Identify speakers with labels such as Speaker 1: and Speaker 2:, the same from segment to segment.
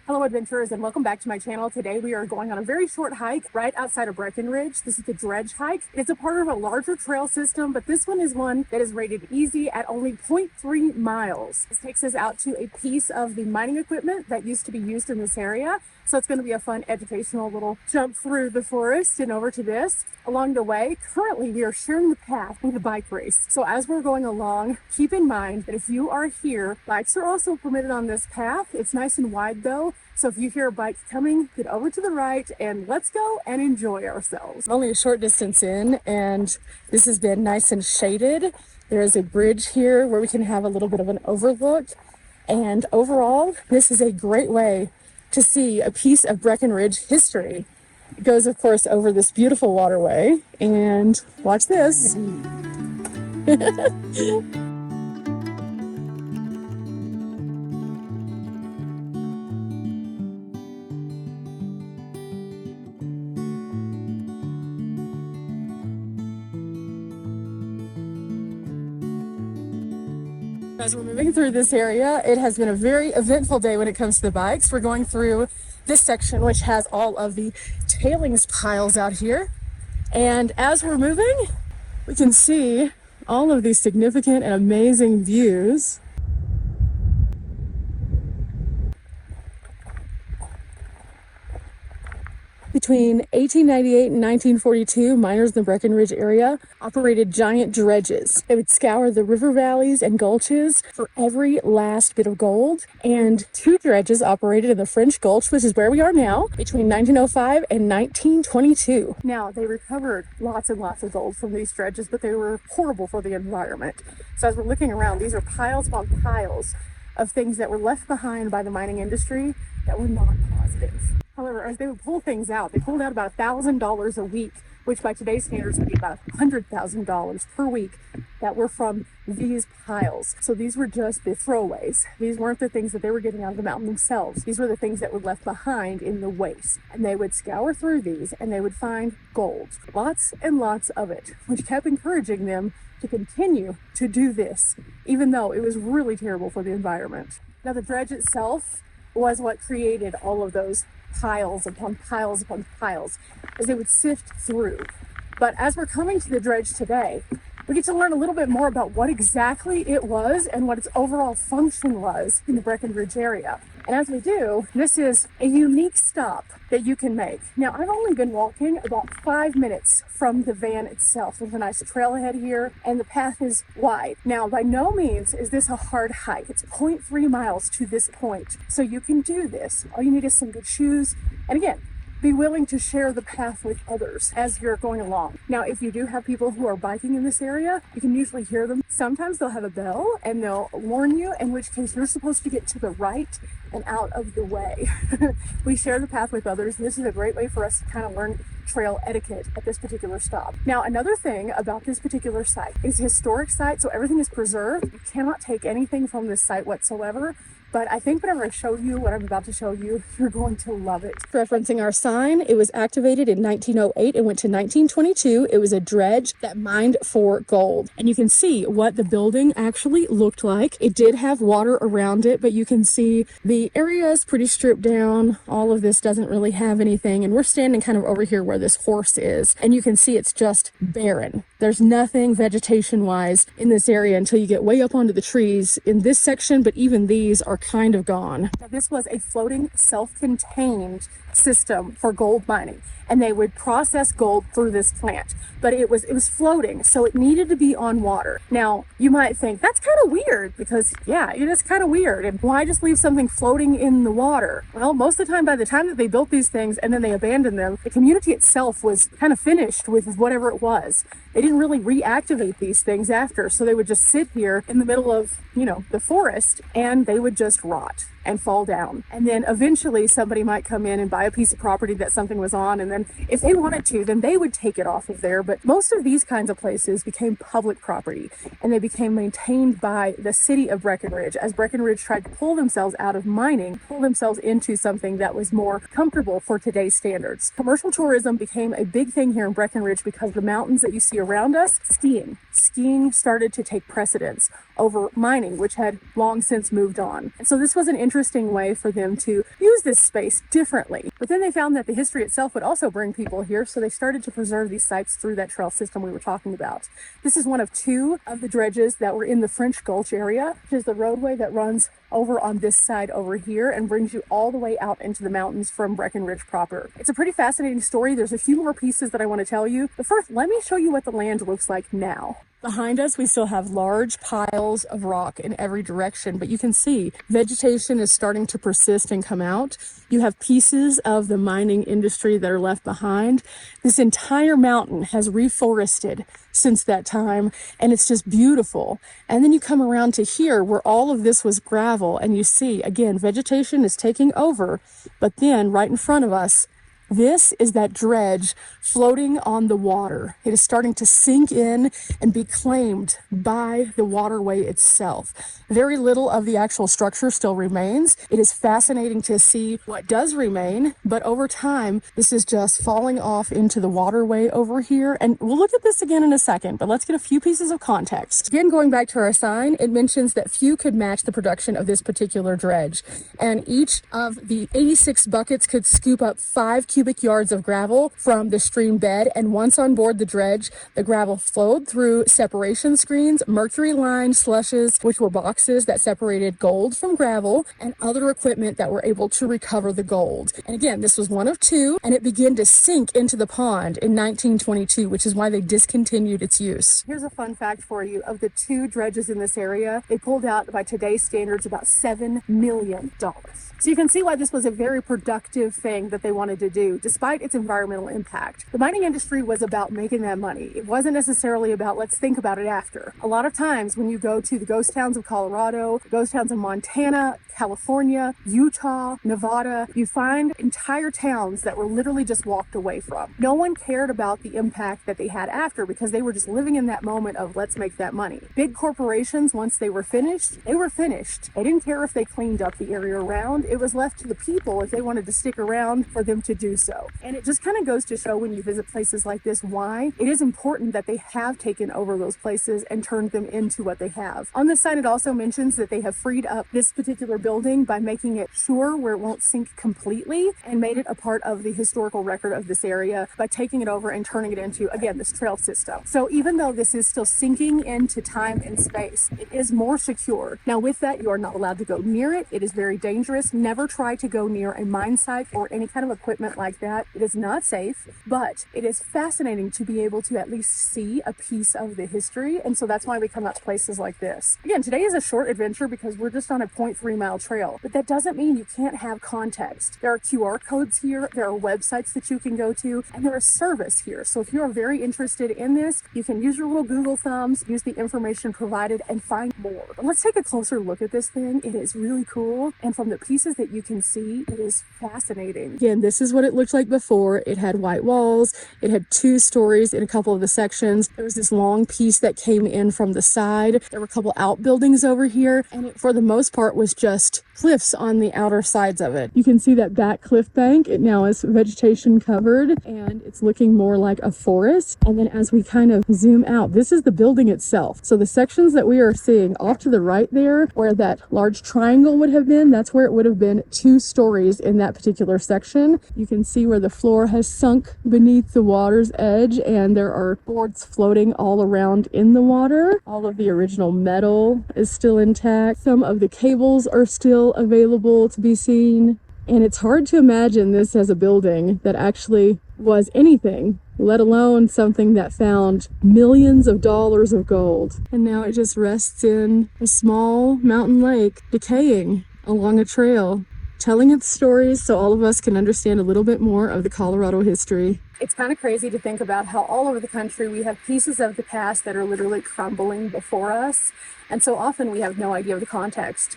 Speaker 1: Hello adventurers and welcome back to my channel. Today we are going on a very short hike right outside of Breckenridge. This is the Dredge hike. It's a part of a larger trail system, but this one is one that is rated easy at only 0.3 miles. This takes us out to a piece of the mining equipment that used to be used in this area. So it's going to be a fun educational little jump through the forest and over to this. Along the way, currently we are sharing the path with a bike race. So as we're going along, keep in mind that if you are here, bikes are also permitted on this path. It's nice and wide though. So if you hear a bike coming, get over to the right and let's go and enjoy ourselves. Only a short distance in and this has been nice and shaded. There is a bridge here where we can have a little bit of an overlook. And overall, this is a great way to see a piece of Breckenridge history. It goes, of course, over this beautiful waterway. And watch this. As we're moving through this area, it has been a very eventful day when it comes to the bikes. We're going through this section, which has all of the tailings piles out here. And as we're moving, we can see all of these significant and amazing views. Between 1898 and 1942, miners in the Breckenridge area operated giant dredges. They would scour the river valleys and gulches for every last bit of gold. And 2 dredges operated in the French Gulch, which is where we are now, between 1905 and 1922. Now, they recovered lots and lots of gold from these dredges, but they were horrible for the environment. So as we're looking around, these are piles upon piles of things that were left behind by the mining industry that were not positive. However, as they would pull things out, they pulled out about $1,000 a week, which by today's standards would be about $100,000 per week that were from these piles. So these were just the throwaways. These weren't the things that they were getting out of the mountain themselves. These were the things that were left behind in the waste. And they would scour through these and they would find gold, lots and lots of it, which kept encouraging them to continue to do this, even though it was really terrible for the environment. Now the dredge itself was what created all of those piles upon piles upon piles as they would sift through. But as we're coming to the dredge today, we get to learn a little bit more about what exactly it was and what its overall function was in the Breckenridge area. And as we do, this is a unique stop that you can make. Now, I've only been walking about 5 minutes from the van itself. There's a nice trailhead here and the path is wide. Now, by no means is this a hard hike. It's 0.3 miles to this point. So you can do this. All you need is some good shoes. And again, be willing to share the path with others as you're going along. Now, if you do have people who are biking in this area, you can usually hear them. Sometimes they'll have a bell and they'll warn you, in which case you're supposed to get to the right and out of the way. We share the path with others. This is a great way for us to kind of learn trail etiquette at this particular stop. Now, another thing about this particular site is a historic site, so everything is preserved. You cannot take anything from this site whatsoever. But I think whenever I show you what I'm about to show you, you're going to love it. Referencing our sign, it was activated in 1908 and went to 1922. It was a dredge that mined for gold. And you can see what the building actually looked like. It did have water around it, but you can see the area is pretty stripped down. All of this doesn't really have anything. And we're standing kind of over here where this horse is. And you can see it's just barren. There's nothing vegetation-wise in this area until you get way up onto the trees in this section, but even these are kind of gone. Now, this was a floating, self-contained system for gold mining, and they would process gold through this plant, but it was floating, so it needed to be on water. Now, you might think that's kind of weird because, yeah, it is kind of weird. And why just leave something floating in the water? Well, most of the time, by the time that they built these things and then they abandoned them, the community itself was kind of finished with whatever it was. They didn't really reactivate these things after, so they would just sit here in the middle of, the forest, and they would just rot and fall down. And then eventually somebody might come in and buy a piece of property that something was on, and then if they wanted to, then they would take it off of there. But most of these kinds of places became public property, and they became maintained by the city of Breckenridge as Breckenridge tried to pull themselves out of mining, pull themselves into something that was more comfortable for today's standards. Commercial tourism became a big thing here in Breckenridge because the mountains that you see around us, skiing started to take precedence over mining, which had long since moved on. And so this was an interesting interesting way for them to use this space differently. But then they found that the history itself would also bring people here, so they started to preserve these sites through that trail system we were talking about. This is one of two of the dredges that were in the French Gulch area, which is the roadway that runs over on this side over here and brings you all the way out into the mountains from Breckenridge proper. It's a pretty fascinating story. There's a few more pieces that I want to tell you, but first let me show you what the land looks like now. Behind us, we still have large piles of rock in every direction, but you can see vegetation is starting to persist and come out. You have pieces of the mining industry that are left behind. This entire mountain has reforested since that time, and it's just beautiful. And then you come around to here where all of this was gravel, and you see, again, vegetation is taking over, but then right in front of us, this is that dredge floating on the water. It is starting to sink in and be claimed by the waterway itself. Very little of the actual structure still remains. It is fascinating to see what does remain, but over time, this is just falling off into the waterway over here. And we'll look at this again in a second, but let's get a few pieces of context. Again, going back to our sign, it mentions that few could match the production of this particular dredge. And each of the 86 buckets could scoop up 5 cubic yards of gravel from the stream bed, and once on board the dredge, the gravel flowed through separation screens, mercury lined slushes, which were boxes that separated gold from gravel, and other equipment that were able to recover the gold. And again, this was one of two, and it began to sink into the pond in 1922, which is why they discontinued its use. Here's a fun fact for you. Of the two dredges in this area, they pulled out, by today's standards, about $7 million. So you can see why this was a very productive thing that they wanted to do, despite its environmental impact. The mining industry was about making that money. It wasn't necessarily about, let's think about it after. A lot of times when you go to the ghost towns of Colorado, the ghost towns of Montana, California, Utah, Nevada, you find entire towns that were literally just walked away from. No one cared about the impact that they had after, because they were just living in that moment of, let's make that money. Big corporations, once they were finished, they were finished. They didn't care if they cleaned up the area around. It was left to the people, if they wanted to stick around, for them to do so. And it just kind of goes to show, when you visit places like this, why it is important that they have taken over those places and turned them into what they have. On this sign, it also mentions that they have freed up this particular building by making it sure where it won't sink completely, and made it a part of the historical record of this area by taking it over and turning it into, again, this trail system. So even though this is still sinking into time and space, it is more secure. Now with that, you are not allowed to go near it. It is very dangerous. Never try to go near a mine site or any kind of equipment like that. It is not safe, but it is fascinating to be able to at least see a piece of the history. And so that's why we come out to places like this. Again, today is a short adventure because we're just on a 0.3 mile trail, but that doesn't mean you can't have context. There are QR codes here. There are websites that you can go to, and there is service here. So if you are very interested in this, you can use your little Google thumbs, use the information provided, and find more. But let's take a closer look at this thing. It is really cool. And from the pieces that you can see, it is fascinating. Again, this is what it looked like before. It had white walls. It had 2 stories in a couple of the sections. There was this long piece that came in from the side. There were a couple outbuildings over here, and it, for the most part, was just cliffs on the outer sides of it. You can see that back cliff bank. It now is vegetation covered, and it's looking more like a forest. And then as we kind of zoom out, this is the building itself. So the sections that we are seeing off to the right there, where that large triangle would have been, that's where it would have been 2 stories in that particular section. You can see where the floor has sunk beneath the water's edge, and there are boards floating all around in the water. All of the original metal is still intact. Some of the cables are still available to be seen. And it's hard to imagine this as a building that actually was anything, let alone something that found millions of dollars of gold. And now it just rests in a small mountain lake, decaying along a trail, telling its stories so all of us can understand a little bit more of the Colorado history. It's kind of crazy to think about how all over the country we have pieces of the past that are literally crumbling before us. And so often we have no idea of the context.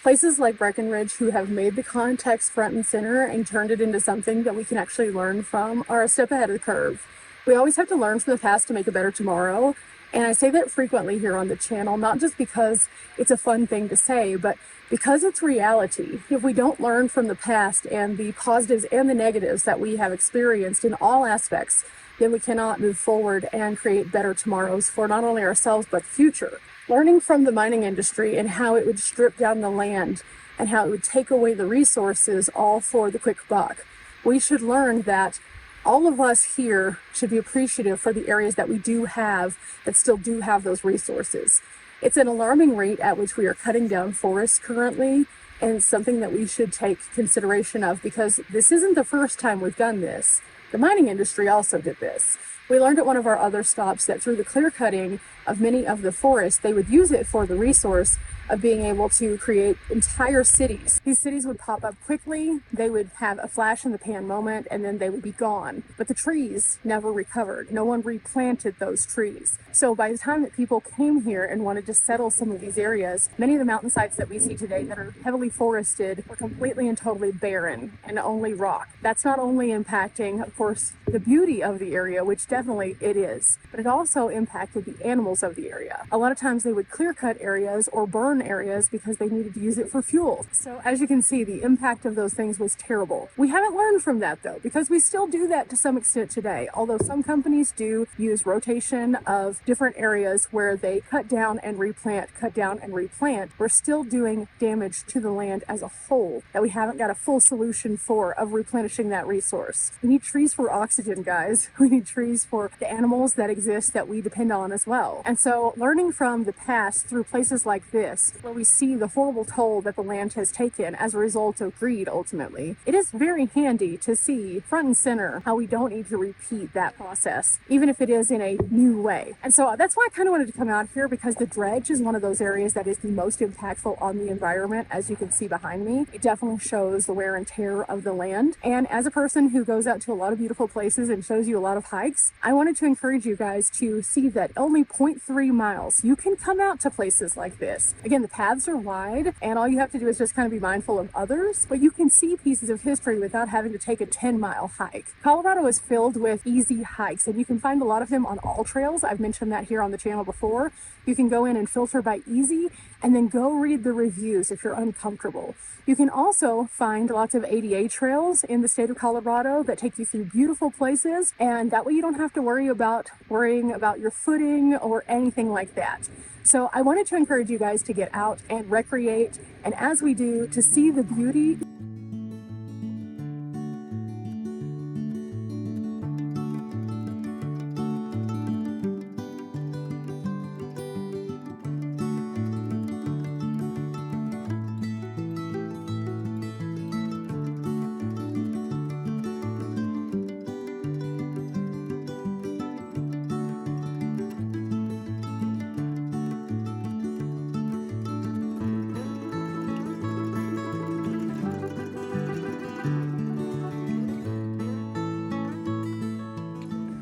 Speaker 1: Places like Breckenridge, who have made the context front and center and turned it into something that we can actually learn from, are a step ahead of the curve. We always have to learn from the past to make a better tomorrow. And I say that frequently here on the channel, not just because it's a fun thing to say, but because it's reality. If we don't learn from the past and the positives and the negatives that we have experienced in all aspects, then we cannot move forward and create better tomorrows for not only ourselves, but future. Learning from the mining industry and how it would strip down the land and how it would take away the resources all for the quick buck. We should learn that all of us here should be appreciative for the areas that we do have that still do have those resources. It's an alarming rate at which we are cutting down forests currently, and something that we should take consideration of, because this isn't the first time we've done this. The mining industry also did this. We learned at one of our other stops that through the clear cutting of many of the forests, they would use it for the resource of being able to create entire cities. These cities would pop up quickly, they would have a flash in the pan moment, and then they would be gone. But the trees never recovered. No one replanted those trees. So by the time that people came here and wanted to settle some of these areas, many of the mountainsides that we see today that are heavily forested were completely and totally barren and only rock. That's not only impacting, of course, the beauty of the area, which definitely it is, but it also impacted the animals of the area. A lot of times they would clear cut areas or burn areas because they needed to use it for fuel. So as you can see, the impact of those things was terrible. We haven't learned from that though, because we still do that to some extent today. Although some companies do use rotation of different areas where they cut down and replant, we're still doing damage to the land as a whole that we haven't got a full solution for of replenishing that resource. We need trees for oxygen, guys. We need trees for the animals that exist that we depend on as well. And so learning from the past through places like this, where we see the horrible toll that the land has taken as a result of greed ultimately, it is very handy to see front and center how we don't need to repeat that process, even if it is in a new way. And so that's why I kind of wanted to come out here, because the dredge is one of those areas that is the most impactful on the environment. As you can see behind me, it definitely shows the wear and tear of the land. And as a person who goes out to a lot of beautiful places and shows you a lot of hikes, I wanted to encourage you guys to see that only 0.3 miles, you can come out to places like this. Again, the paths are wide and all you have to do is just kind of be mindful of others, but you can see pieces of history without having to take a 10-mile hike. Colorado is filled with easy hikes, and you can find a lot of them on all trails. I've mentioned that here on the channel before. You can go in and filter by easy and then go read the reviews if you're uncomfortable. You can also find lots of ADA trails in the state of Colorado that take you through beautiful places, and that way you don't have to worrying about your footing or anything like that. So I wanted to encourage you guys to get out and recreate, and as we do, to see the beauty.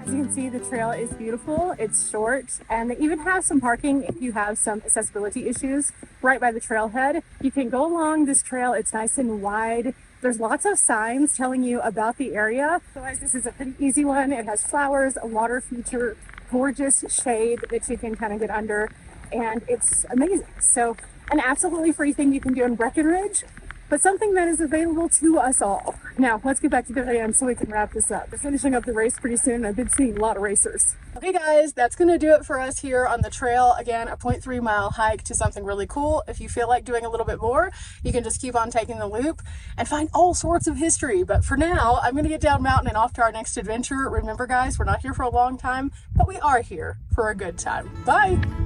Speaker 1: You can see the trail is beautiful, it's short, and they even have some parking if you have some accessibility issues right by the trailhead. You can go along this trail, it's nice and wide. There's lots of signs telling you about the area. So as this is a pretty easy one, it has flowers, a water feature, gorgeous shade that you can kind of get under, and it's amazing. So an absolutely free thing you can do in Breckenridge, but something that is available to us all. Now, let's get back to the van so we can wrap this up. We're finishing up the race pretty soon. I've been seeing a lot of racers. Okay guys, that's gonna do it for us here on the trail. Again, a 0.3 mile hike to something really cool. If you feel like doing a little bit more, you can just keep on taking the loop and find all sorts of history. But for now, I'm gonna get down mountain and off to our next adventure. Remember guys, we're not here for a long time, but we are here for a good time. Bye.